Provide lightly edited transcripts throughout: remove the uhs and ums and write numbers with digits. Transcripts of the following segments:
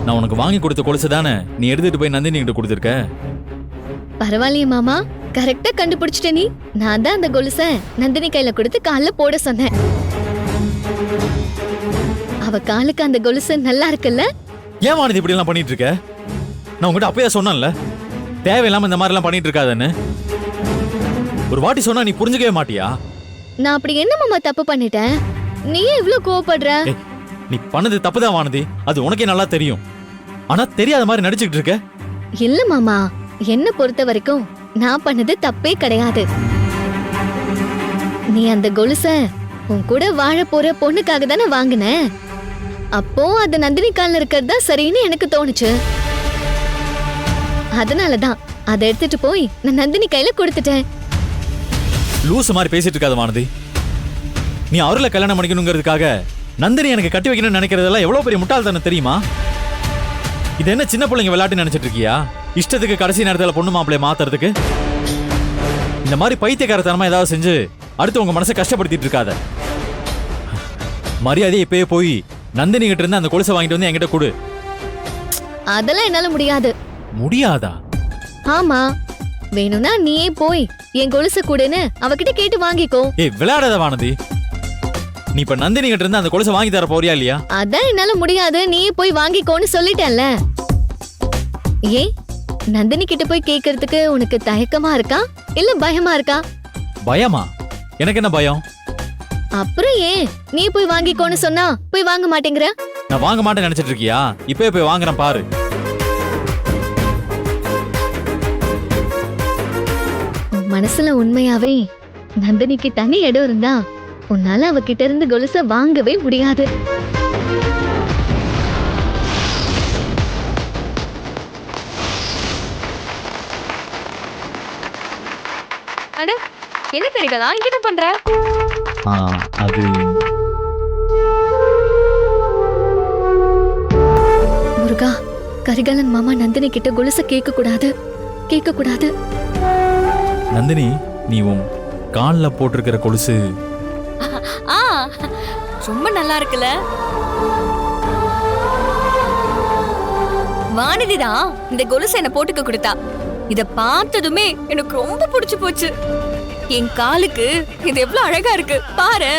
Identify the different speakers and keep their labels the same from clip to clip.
Speaker 1: நான் உனக்கு வாங்கி கொடுத்த கொலுசு தானே நீ எடுத்துட்டு போய் நந்தினி கிட்ட கொடுத்துருக்க.
Speaker 2: பரவாயில்லையே மாமா, கரெக்டா கண்டுபிடிச்சிட்ட நீ. நான் தான் அந்த கொலுச நந்தினி கையில கொடுத்து கால்ல போட சொன்னேன். அவ காலுக்கு அந்த கொலுசு நல்லா இருக்குல்ல?
Speaker 1: ஏன் வானதி இப்படி எல்லாம் பண்ணிட்டு இருக்க? நான் உங்ககிட்ட அப்பயே சொன்னேன்ல, தேவையில்லாம இந்த மாதிரி எல்லாம் பண்ணிட்டு இருக்காதன்னு. ஒரு வாட்டி சொன்னா நீ புரிஞ்சுக்கவே மாட்டியா?
Speaker 2: நான் அப்படி என்ன மாமா தப்பு பண்ணிட்டேன்? நீ ஏன் இவ்ளோ கோவப்படுற?
Speaker 1: நீ பண்ணது தப்புதான் வானதி, அது உனக்கே நல்லா தெரியும். ஆனா தெரியாத மாதிரி நடிச்சுக்கிட்டு இருக்க.
Speaker 2: இல்ல மாமா, என்ன பொறுத்த வரைக்கும் நான் பண்ணது தப்பே கிடையாது. நீ அந்த கொலுச உன் கூட வாழ போற பொண்ணுக்காக தானே வாங்கின. அப்போ அது நந்தினி கால்ல இருக்கிறது தான் சரின்னு எனக்கு தோணுச்சு. அதனாலதான் அதை எடுத்துட்டு போய் நான் நந்தினி கையில கொடுத்துட்டேன்.
Speaker 1: லூசு மாதிரி பேசிட்டு இருக்காத வானதி. நீ அவர்ல கல்யாணம் பண்ணிக்கணுங்கிறதுக்காக நந்தினி எனக்கு கட்டி வைக்கணும்னு நினைக்கிறதெல்லாம் எவ்வளவு பெரிய முட்டாள்தானே தெரியுமா? இது என்ன சின்ன பிள்ளைங்க விளையாட்டு நினைச்சிட்டு இருக்கியா? இஷ்டத்துக்கு கடைசி நேரத்துல பொண்ணு மாப்பிள்ளைய மாத்துறதுக்கு இந்த மாதிரி பைத்தியக்காரத்தனமா ஏதாவது செஞ்சு அடுத்து உங்க மனசை கஷ்டப்படுத்திட்டு இருக்காத. மரியாதையை இப்பயே போய் நந்தினி கிட்ட இருந்து அந்த கொலுசை வாங்கிட்டு வந்து என்கிட்ட கொடு.
Speaker 2: அதெல்லாம் என்னால முடியாது.
Speaker 1: முடியாதா?
Speaker 2: ஆமா, வேணும்னா நீயே போய் என் கொலுச கூடன்னு அவகிட்ட கேட்டு வாங்கிக்கோ.
Speaker 1: ஏய் விளையாடாத வானதி. நீ இப்ப நந்தினி கிட்ட இருந்து அந்த கொலுசை வாங்கி தர போறியா இல்லையா?
Speaker 2: அதான் என்னால முடியாது, நீயே போய் வாங்கிக்கோன்னு சொல்லிட்டேன்ல. ஏன் நந்தினி கிட்ட போய் கேக்குறதுக்கு உனக்கு தயக்கமா இருக்கா இல்ல பயமா இருக்கா?
Speaker 1: பயமா? எனக்கு என்ன பயம்?
Speaker 2: அப்புறம் ஏன் நீ போய் வாங்கிக்கோன்னு சொன்னா போய் வாங்க மாட்டேங்கிற?
Speaker 1: நான் வாங்க மாட்டேன்னு நினைச்சிட்டு இருக்கியா? இப்பவே போய் வாங்குறேன் பாரு.
Speaker 2: உன் மனசுல உண்மையாவே நந்தினிக்கு தனி இடம் இருந்தா உன்னால அவகிட்ட இருந்து கொலுச வாங்கவே முடியாது.
Speaker 3: அட என்ன தெரியுதா இங்க என்ன பண்ற?
Speaker 1: அது
Speaker 2: முருகா, கரிகாலன் மாமா நந்தினி கிட்ட கொலுச கேட்க கூடாது, கேட்க கூடாது.
Speaker 1: நந்தினி, நீ உன் கால்ல போட்டிருக்கிற கொலுசு
Speaker 3: ரொம்ப நல்லா இருக்குல்ல? வானதிதான் இந்த கொலுசை என்ன போட்டுக்க கொடுத்தா. இத பார்த்ததுமே எனக்கு ரொம்ப பிடிச்சு போச்சு. என் காலுக்கு இது எவ்வளவு அழகா இருக்கு பாரு.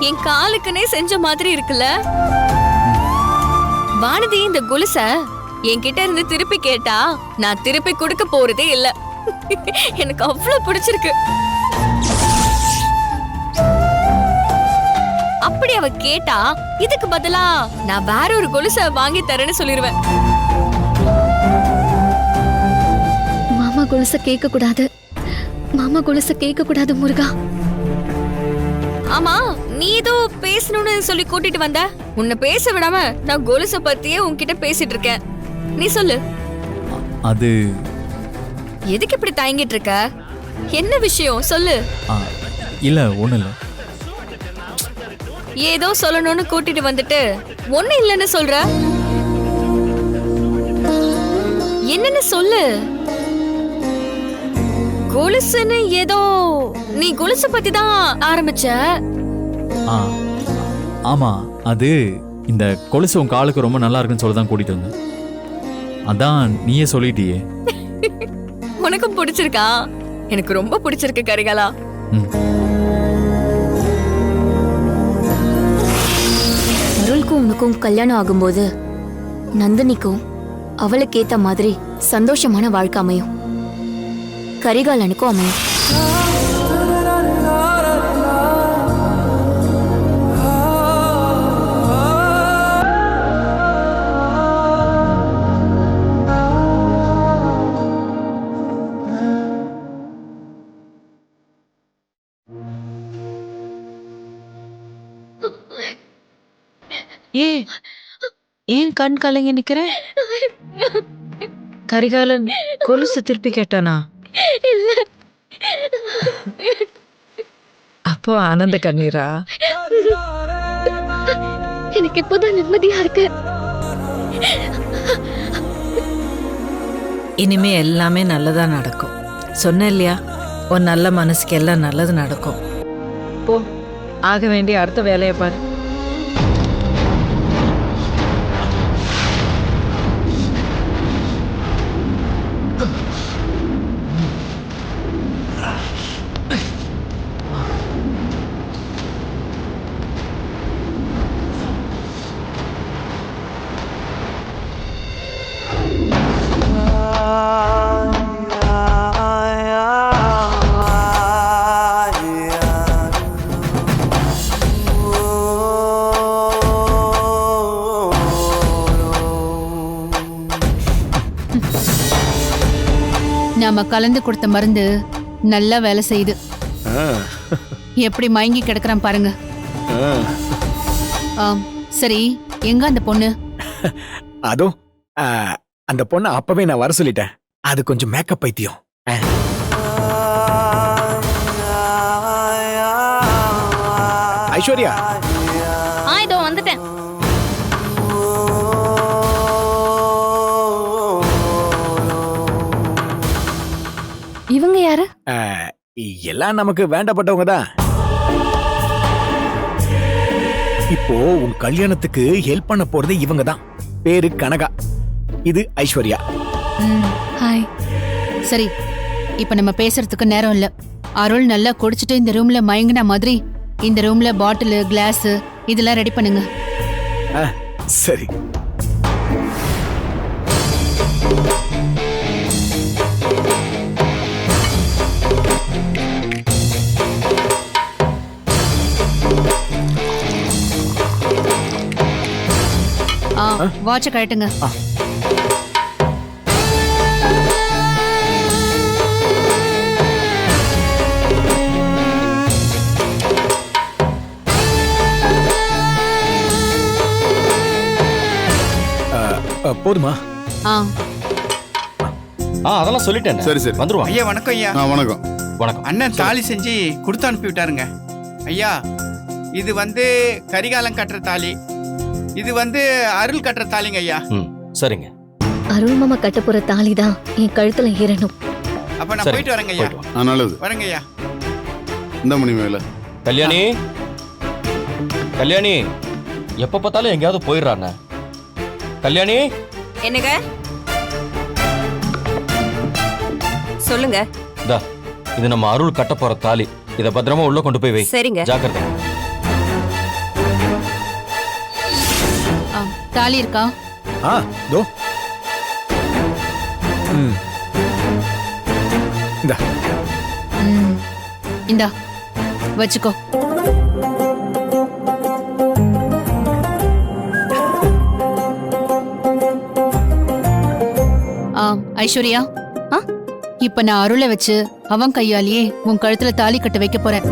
Speaker 3: என் காலுக்குனே செஞ்ச மாதிரி இருக்குல்ல? வானதி இந்த கொலுச என்கிட்ட இருந்து திருப்பி கேட்டா நான் திருப்பி கொடுக்க போறதே இல்ல. எனக்கு அவ்வளவு பிடிச்சிருக்கு. அப்படி அவ கேட்டா இதுக்கு பதிலா நான் வேற ஒரு கொலுச வாங்கி தரேன்னு சொல்லிருவேன்.
Speaker 2: மாமா கொலுச கேட்க கூடாது, மாமா கொலுச கேட்க கூடாது முருகா.
Speaker 3: ஆமா, நீ ஏதோ பேசணும்னு சொல்லி கூட்டிட்டு வந்த. உன்னை பேச விடாம நான் கொலுச பத்தியே உன்கிட்ட பேசிட்டு இருக்கேன். நீ சொல்லு.
Speaker 1: அது
Speaker 3: எதுக்கு இப்படி தயங்கிட்டு இருக்க? என்ன விஷயம் சொல்லு.
Speaker 1: இல்ல ஒண்ணு இல்ல.
Speaker 3: ஏதோ சொல்லணும்னு கூட்டிட்டு வந்துட்டு ஒண்ணு இல்லன்னு சொல்ற. என்னன்னு சொல்லு. கொலுசுன்னு ஏதோ நீ கொலுசு பத்தி தான் ஆரம்பிச்ச.
Speaker 1: ஆமா, அது இந்த கொலுசு உன் காலுக்கு ரொம்ப நல்லா இருக்குன்னு சொல்லதான் கூட்டிட்டு வந்தேன். அதான் நீயே சொல்லிட்டியே.
Speaker 3: உனக்கும் பிடிச்சிருக்கா? எனக்கு ரொம்ப பிடிச்சிருக்கு கரிகாலா.
Speaker 4: அருளுக்கும் உனக்கும் கல்யாணம் ஆகும்போது நந்தினிக்கும் அவளுக்கு ஏத்த மாதிரி சந்தோஷமான வாழ்க்கை அமையும், கரிகாலனுக்கும் அமையும்.
Speaker 5: ஏன் கண் கலங்கி நிக்கிற? கரிகாலன் கொலுசு திருப்பி கேட்டானா? அப்போ ஆனந்த கண்ணீரா?
Speaker 2: எனக்கு இப்போதான் நிம்மதியா இருக்கு.
Speaker 5: இனிமே எல்லாமே நல்லதா நடக்கும். சொன்ன இல்லையா, உன் நல்ல மனசுக்கு எல்லாம் நல்லது நடக்கும். போ, ஆக வேண்டிய அடுத்த வேலையை பாரு.
Speaker 6: நாம கலந்து கொடுத்த மருந்து நல்லா வேலை செய்யுது. எப்படி மயங்கி கிடக்குறான் பாருங்க. சரி, எங்க அந்த பொண்ணு?
Speaker 7: அதோ அந்த பொண்ணை அப்பவே நான் வர சொல்லிட்டேன். அது கொஞ்சம் மேக்கப் பைத்தியம். ஐஸ்வர்யா,
Speaker 3: இதோ வந்துட்டேன்.
Speaker 2: இவங்க யாரு?
Speaker 7: எல்லாம் நமக்கு வேண்டப்பட்டவங்க தான். இப்போ உன் கல்யாணத்துக்கு ஹெல்ப் பண்ண போறது இவங்க தான். பேரு கனகா, இது ஐஸ்வர்யா.
Speaker 2: ஹாய்.
Speaker 6: சரி, இப்ப நம்ம பேசுறதுக்கு நேரம் இல்ல. அருள் நல்லா குடிச்சிட்டு இந்த ரூம்ல மயங்கின மாதிரி இந்த ரூம்ல பாட்டில், கிளாஸ் இதெல்லாம் ரெடி பண்ணுங்க.
Speaker 7: சரி.
Speaker 6: வாட்ச கழட்டுங்க.
Speaker 7: போதுமா?
Speaker 1: அதெல்லாம் சொல்லிட்டேன்.
Speaker 8: சரி சரி
Speaker 1: வந்துருவான்.
Speaker 9: ஐயா வணக்கம் ஐயா.
Speaker 8: வணக்கம்.
Speaker 1: வணக்கம்.
Speaker 9: அண்ணன் தாலி செஞ்சு கொடுத்து அனுப்பி விட்டாருங்க ஐயா. இது கரிகாலம் கட்டுற தாலி, இது அருள் கட்டுற தாலிங்க ஐயா.
Speaker 1: சரிங்க.
Speaker 2: அருள் மாமா கட்ட போற தாலி தான் என் கழுத்துல ஏறணும்.
Speaker 9: அப்ப நான் போயிட்டு வரேங்க ஐயா.
Speaker 8: நல்லது.
Speaker 9: வரேங்க ஐயா.
Speaker 8: இந்த மணி மேல
Speaker 1: கல்யாணி, கல்யாணி எப்ப பார்த்தாலும் எங்கேயாவது போயிடுறாண்ண. கல்யாணி,
Speaker 3: என்னங்க சொல்லுங்க.
Speaker 1: இது நம்ம அருள் கட்ட போற தாலி. இத பத்திரமா உள்ள கொண்டு போய் வை.
Speaker 3: சரிங்க.
Speaker 1: ஜாக்கிரதை.
Speaker 6: தாலி இருக்கா?
Speaker 7: தோ.
Speaker 6: இந்தா வச்சுக்கோ. ஐஸ்வர்யா, இப்ப நான் அருளை வச்சு அவன் கையாலேயே உன் கழுத்துல தாலி கட்ட வைக்க போறேன்.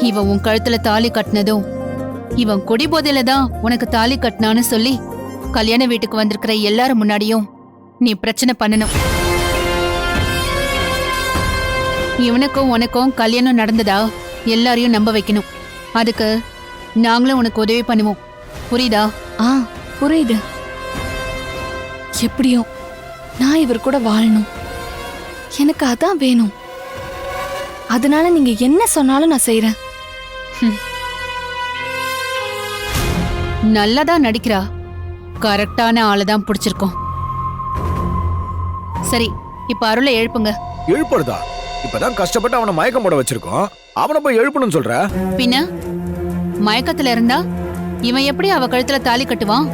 Speaker 6: இவன் உன் கழுத்துல தாலி கட்டினதும் இவன் குடி போதையில தான் உனக்கு தாலி கட்டினான்னு சொல்லி கல்யாண வீட்டுக்கு வந்திருக்கிற எல்லாரும் முன்னாடியும் நீ பிரச்சனை பண்ணணும். இவனுக்கும் உனக்கும் கல்யாணம் நடந்ததா எல்லாரையும் நம்ப வைக்கணும். அதுக்கு நாங்களும் உனக்கு உதவி பண்ணுவோம். புரியுதா?
Speaker 10: புரியுது. எப்படியோ நான் இவர் கூட வாழணும். எனக்கு அதான் வேணும். அதனால நீங்க என்ன சொன்னாலும் நான் செய்யறேன்.
Speaker 6: நல்லாதான் நடிக்கிறா. கரெக்டான ஆளதான் பிடிச்சிருக்கோம். சரி, இப்ப அருளை எழுப்புங்க.
Speaker 7: எழுப்புறதா? இப்பதான் கஷ்டப்பட்டு அவனை மயக்கம் போட வச்சிருக்கோம். அவனை போய் எழுப்பணும்னு சொல்ற?
Speaker 6: பின்ன மயக்கத்துல இருந்தா இவன் எப்படி அவ கழுத்துல தாலி கட்டுவான்?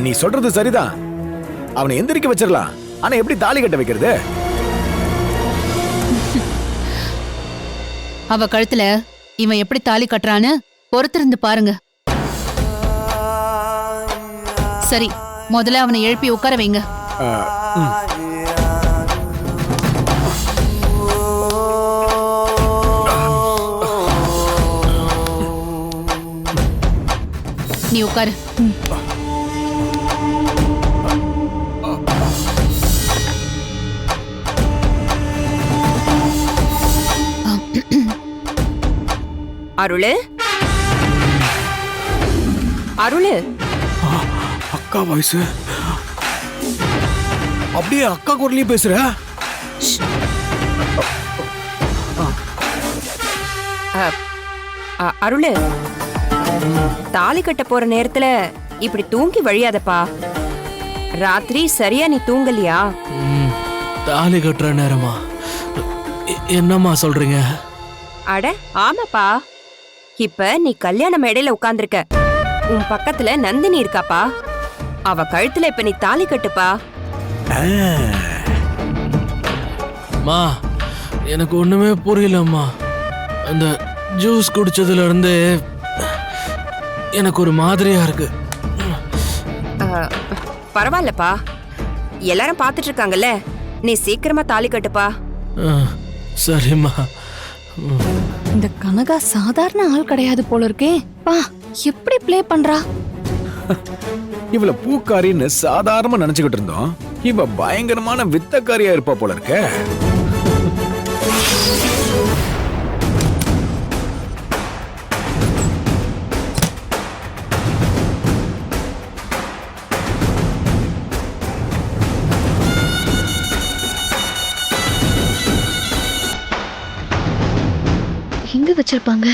Speaker 7: நீ சொல்றது சரிதான். அவனை எந்திரிக்க வச்சிடலாம். ஆனா எப்படி தாலி கட்ட வைக்கிறது?
Speaker 6: அவ கழுத்துல இவன் எப்படி தாலி கட்டுறான்னு பொறுத்திருந்து பாருங்க. சரி, முதல்ல அவனை எழுப்பி உட்கார வைங்க. நீ உட்காரு.
Speaker 3: அருளு, அருளு.
Speaker 7: அக்கா வாய்ஸ். அப்படியே அக்கா குரலையும் பேசுற?
Speaker 11: அருளு, தாலி கட்ட போற நேரத்துல இப்படி தூங்கி வழியாதப்பா. ராத்திரி சரியா நீ தூங்கலையா?
Speaker 12: தாலி கட்டுற நேரமா? என்னம்மா சொல்றீங்க?
Speaker 11: அட ஆமாப்பா, இப்ப நீ கல்யாண மேடையில உட்கார்ந்திருக்க. உன் பக்கத்துல நந்தினி இருக்காப்பா. அவ கழுத்துல இப்ப நீ தாலி கட்டுப்பா.
Speaker 12: மா, எனக்கு ஒண்ணுமே புரியலம்மா. அந்த ஜூஸ் குடிச்சதுல இருந்து எனக்கு ஒரு மாதிரியா இருக்கு.
Speaker 11: பரவாயில்லப்பா, எல்லாரும் பாத்துட்டு இருக்காங்கல்ல, நீ சீக்கிரமா தாலி கட்டுப்பா.
Speaker 12: சரிம்மா.
Speaker 10: இந்த கனகா சாதாரண ஆள் கிடையாது போல இருக்கே. பா, எப்படி ப்ளே பண்றா?
Speaker 7: இவள பூக்காரின்னு சாதாரணமா நினைச்சுக்கிட்டு இருந்தோம். இவ பயங்கரமான வித்தக்காரியா இருப்பா போல இருக்க.
Speaker 2: எங்க வச்சிருப்பாங்க?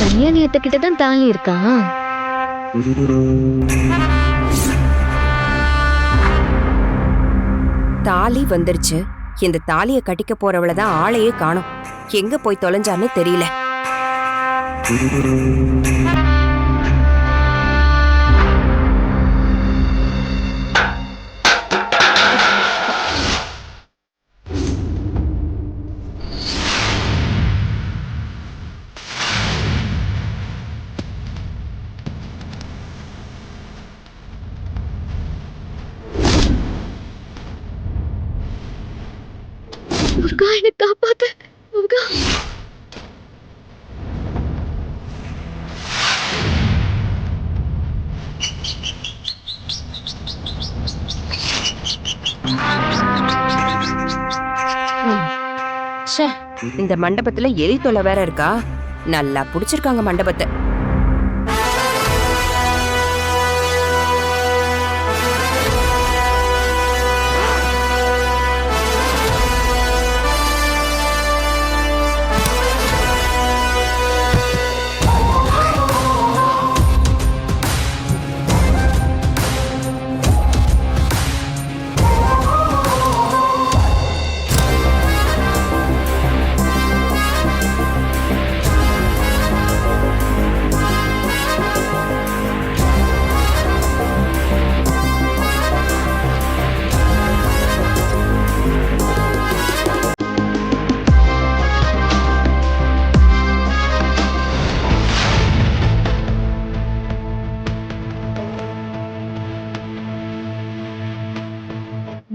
Speaker 2: கல்யாணியத்துக்கிட்ட தான் தாலி இருக்கா?
Speaker 11: தாலி வந்துருச்சு. இந்த தாலிய கட்டிக்க போறவளதான் ஆளையே காணோம். எங்க போய் தொலைஞ்சான்னு தெரியல.
Speaker 2: முருகா, என்னை காப்பாத்து முருகா.
Speaker 11: இந்த மண்டபத்துல எலி தொல்லை வேற இருக்கா? நல்லா புடிச்சிருக்காங்க மண்டபத்தை.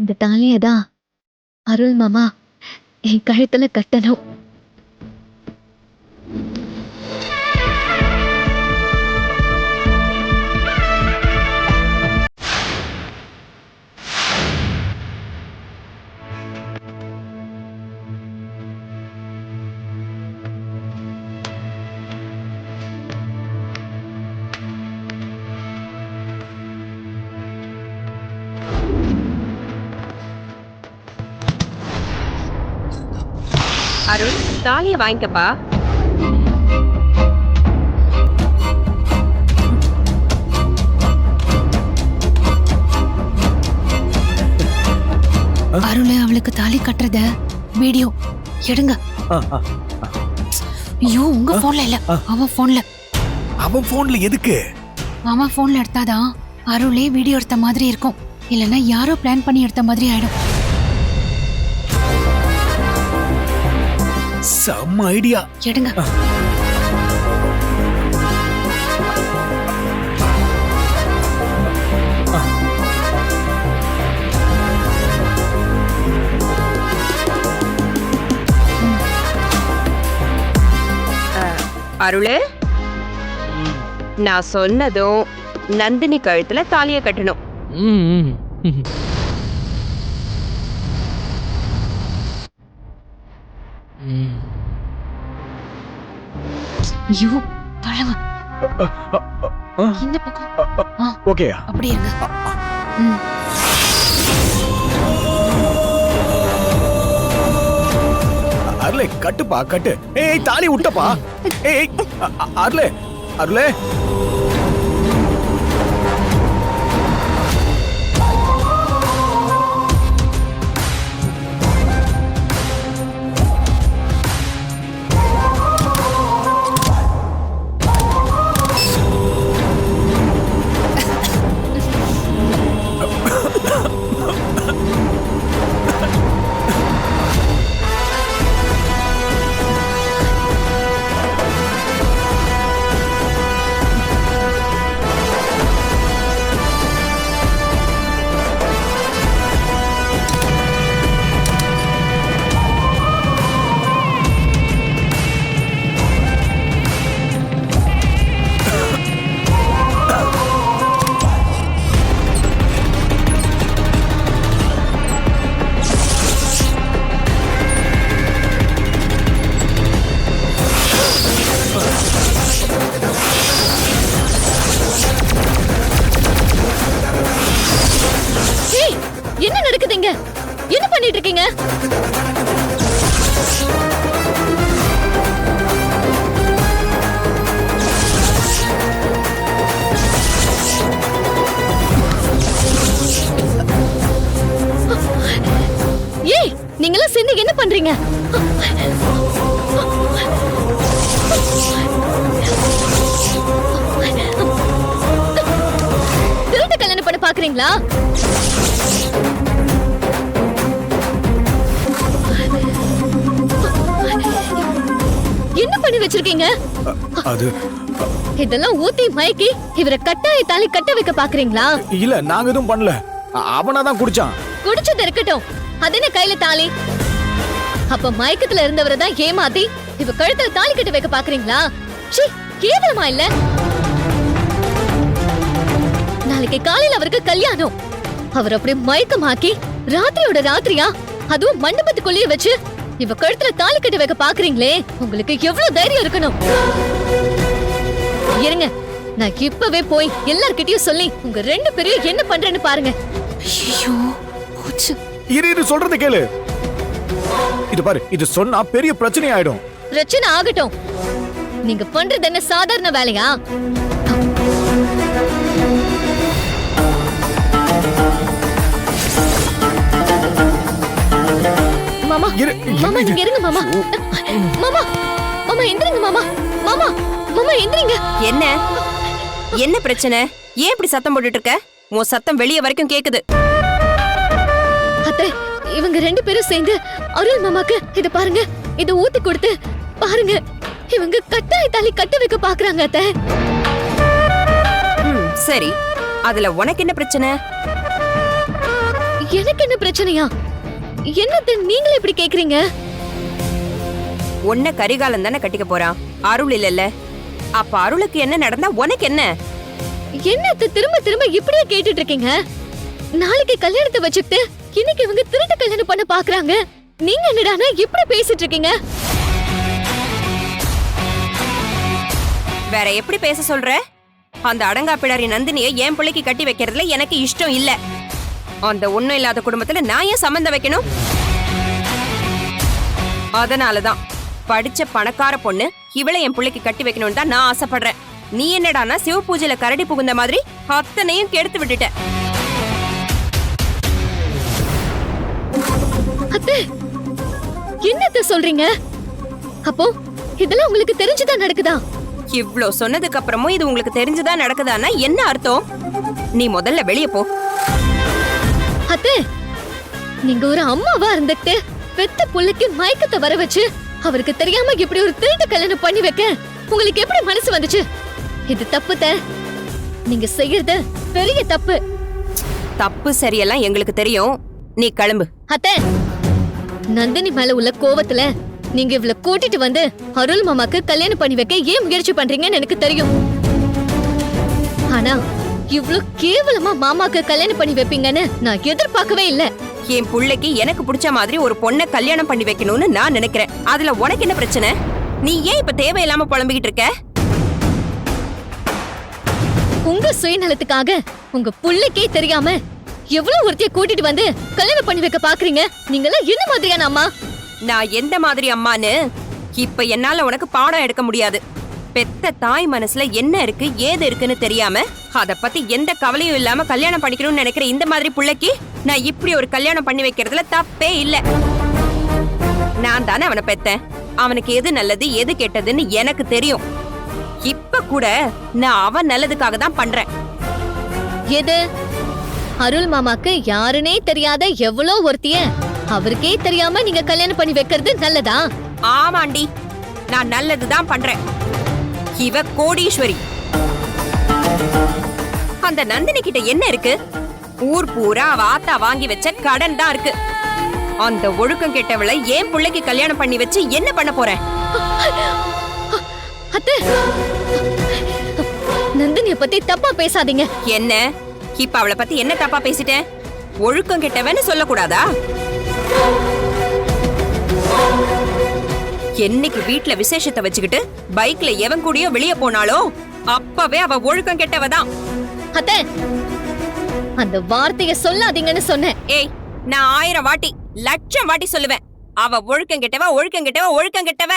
Speaker 2: இந்த தாலியதான் அருள் மாமா என் கழுத்துல கட்டணும்.
Speaker 11: அருள், தாலிய வாங்கிக்கப்பா.
Speaker 6: அருள் அவளுக்கு தாலி கட்டுறத வீடியோ எடுங்க. ஐயோ, உங்க போன்ல இல்ல, அவன் போன்ல.
Speaker 7: அவன் போன்ல எதுக்கு?
Speaker 6: அவன் போன்ல எடுத்தாதான் அருளே வீடியோ எடுத்த மாதிரி இருக்கும். இல்லன்னா யாரோ பிளான் பண்ணி எடுத்த மாதிரி ஆயிடும்.
Speaker 7: செம்ம ஐடியா.
Speaker 6: எடுங்க.
Speaker 11: அருளு, நான் சொன்னதும் நந்தினி கழுத்துல தாலிய கட்டணும்.
Speaker 6: ஐயோ தழவ இந்த பக்கம்
Speaker 7: ஓகேயா?
Speaker 6: அப்படி இருங்க.
Speaker 7: அருளே கட்டுப்பா கட்டு. ஏய் தாலி விட்டப்பா. ஏய் அருளே அருளே.
Speaker 2: என்ன நடக்குதுங்க? என்ன பண்ணிட்டு இருக்கீங்க? ஏய் நீங்களாம் சேர்ந்து என்ன பண்றீங்க? திருட்டு கல்யாணம் பண்ண பாக்குறீங்களா? என்ன பண்ணி வச்சிருக்கீங்க?
Speaker 7: அது
Speaker 2: இதெல்லாம் ஊத்தி மயக்கி இவரை கட்டாய தாலி கட்ட வைக்க பாக்குறீங்களா?
Speaker 7: இல்ல நாங்க எதுவும் பண்ணல. அவனாதான் குடிச்சான்.
Speaker 2: குடிச்சது இருக்கட்டும், அது என்ன கையில தாலி? அப்ப மயக்கத்துல இருந்தவரை தான் ஏமாத்தி இவ கழுத்துல தாலி கட்ட வைக்க பாக்குறீங்களா? சீ, கேவலமா இல்ல? நாளைக்கு காலையில அவருக்கு கல்யாணம். அவர் அப்படியே மயக்கமாக்கி ராத்திரியோட ராத்திரியா அதுவும் மண்டபத்துக்குள்ளேயே வச்சு இவ கழுத்துல தாலி கட்ட வைக்க பாக்குறீங்களே, உங்களுக்கு எவ்வளவு தைரியம் இருக்கணும்? இருங்க, நான் இப்பவே போய் எல்லார்கிட்டயும் சொல்லி உங்க ரெண்டு பேரையும் என்ன பண்றேன்னு பாருங்க.
Speaker 10: ஐயோ போச்சு.
Speaker 7: இரு சொல்றது கேளு. இது பாரு, இது சொன்னா பெரிய பிரச்சனை ஆயிடும்.
Speaker 2: பிரச்சனை ஆகட்டும். நீங்க பண்றது என்ன சாதாரண வேலையா? மாமா மாமா நீங்க இருங்க மாமா. மாமா மாமா எந்திரிங்க மாமா. மாமா மாமா எந்திரிங்க.
Speaker 11: என்ன என்ன பிரச்சனை? ஏன் இப்படி சத்தம் போட்டுட்டு இருக்க? உன் சத்தம் வெளிய வரைக்கும் கேக்குது.
Speaker 2: அத்தை, இவங்க ரெண்டு பேரும் சேர்ந்து அருள் மாமாக்கு இத பாருங்க, இத ஊத்தி கொடுத்து பாருங்க, இவங்க கட்டாய தாலி கட்ட வைக்க பாக்குறாங்க அத்தை.
Speaker 11: சரி, அதுல உனக்கு என்ன பிரச்சனை?
Speaker 2: எனக்கு என்ன பிரச்சனையா? என்னத்த நீங்களே இப்படி கேக்குறீங்க?
Speaker 11: உன்ன கரிகாலம் தானே கட்டிக்க போறான், அருள் இல்லல்ல. அப்ப அருளுக்கு என்ன நடந்தா உனக்கு என்ன?
Speaker 2: என்னத்த திரும்ப திரும்ப இப்படியே கேட்டுட்டு இருக்கீங்க? நாளைக்கு கல்யாணத்தை வச்சுக்கிட்டு இன்னைக்கு இவங்க திருட்டு கல்யாணம் பண்ண பாக்குறாங்க. நீங்க என்னடானா இப்படி பேசிட்டு இருக்கீங்க?
Speaker 11: வேற எப்படி பேச சொல்ற? அந்த அடங்கா பிடாரி நந்தினியை என் பிள்ளைக்கு கட்டி வைக்கிறதுல எனக்கு இஷ்டம் இல்ல. அந்த ஒண்ணும் இல்லாத குடும்பத்துல நான் ஏன் சம்பந்தம் வைக்கணும்? அதனாலதான் படிச்ச பணக்கார பொண்ணு இவளை என் பிள்ளைக்கு கட்டி வைக்கணும்னு தான் நான் ஆசைப்படுறேன். நீ என்னடானா சிவ பூஜையில கரடி புகுந்த மாதிரி அத்தனையும் கெடுத்து விட்டுட்ட.
Speaker 2: அத்தை, என்னத்த சொல்றீங்க? அப்போ இதெல்லாம் உங்களுக்கு தெரிஞ்சுதான் நடக்குதா?
Speaker 11: இவ்ளோ சொன்னதுக்கு அப்புறமும் இது உங்களுக்கு தெரிஞ்சுதான் நடக்குதானா என்ன அர்த்தம்? நீ முதல்ல வெளியே போ.
Speaker 2: அத்தை, நீங்க ஒரு அம்மாவா இருந்துட்டு பெத்த புள்ளைக்கு மயக்கத்தை வர வச்சு அவருக்கு தெரியாம இப்படி ஒரு திருட்டு கல்யாணம் பண்ணி வைக்க உங்களுக்கு எப்படி மனசு வந்துச்சு? இது தப்புத. நீங்க செய்யறது பெரிய தப்பு.
Speaker 11: தப்பு சரியெல்லாம் எங்களுக்கு தெரியும், நீ கிளம்பு.
Speaker 2: அத்தை, நந்தினி மேல உள்ள கோவத்துல நீங்க இவள கூட்டிட்டு வந்து அருள் மாமாக்கு கல்யாணம் பண்ணி வைக்க ஏன் முயற்சி பண்றீங்கன்னு எனக்கு தெரியும். ஆனா இவ்ளோ கேவலமா மாமாக்கு கல்யாணம் பண்ணி வைப்பீங்கன்னு நான் எதிர்பார்க்கவே இல்ல.
Speaker 11: என் புள்ளைக்கு எனக்கு பிடிச்ச மாதிரி ஒரு பொண்ணை கல்யாணம் பண்ணி வைக்கணும்னு நான் நினைக்கிறேன். அதுல உனக்கு என்ன பிரச்சனை? நீ ஏன் இப்ப தேவையில்லாம புலம்பிக்கிட்டு இருக்க?
Speaker 2: உங்க சுயநலத்துக்காக உங்க புள்ளைக்கே தெரியாம எவ்வளவு ஒருத்தைய கூட்டிட்டு வந்து கல்யாணம் பண்ணி வைக்க பாக்குறீங்க. நீங்களா என்ன மாதிரியான அம்மா?
Speaker 11: நான் எந்த மாதிரி அம்மான்னு இப்ப என்னால உனக்கு பாடம் எடுக்க முடியாது. பெத்த தாய் மனசுல என்ன இருக்கு ஏது இருக்குன்னு தெரியாம அத பத்தி எந்த கவலையும் இல்லாம கல்யாணம் பண்ணிக்கணும்னு நினைக்கிற இந்த மாதிரி புள்ளைக்கு நான் இப்படி ஒரு கல்யாணம் பண்ணி வைக்கிறதுல தப்பே இல்ல. நான் தானே அவனை பெத்தேன். அவனுக்கு எது நல்லது எது கெட்டதுன்னு எனக்கு தெரியும். இப்ப கூட நான் அவன் நல்லதுக்காக தான் பண்றேன்.
Speaker 2: எது? அருள் மாமாக்கு யாருனே தெரியாத எவ்வளோ ஒருத்திய அவருக்கே தெரியாம நீங்க கல்யாணம் பண்ணி வைக்கிறது நல்லதா?
Speaker 11: ஆமாண்டி, நான் நல்லதுதான் பண்றேன். இவ கோடீஸ்வரி. அந்த நந்தினி கிட்ட என்ன இருக்கு? ஊர் பூரா அவ ஆத்தா வாங்கி வச்ச கடன் தான் இருக்கு. அந்த ஒழுக்கம் கெட்டவளை ஏன் பிள்ளைக்கு கல்யாணம் பண்ணி வச்சு என்ன பண்ண போறேன்?
Speaker 2: அத்தை, நந்தினிய பத்தி தப்பா பேசாதீங்க.
Speaker 11: என்ன இப்ப அவளை பத்தி என்ன தப்பா பேசிட்டேன்? ஒழுக்கம் கெட்டவன்னு சொல்லக்கூடாதா? என்னைக்கு வீட்ல விசேஷத்தை வச்சுக்கிட்டு பைக்ல எவன் கூடயோ வெளிய போனாலோ அப்பவே அவ ஒழுக்கம் கெட்டவதான்.
Speaker 2: அத்தை, அந்த வார்த்தைய சொல்லாதீங்கன்னு சொன்னேன்.
Speaker 11: ஏய், நான் 1000 வாட்டி 1,00,000 வாட்டி சொல்லுவேன். அவ ஒழுக்கம் கெட்டவ, ஒழுக்கம் கெட்டவ, ஒழுக்கம் கெட்டவ.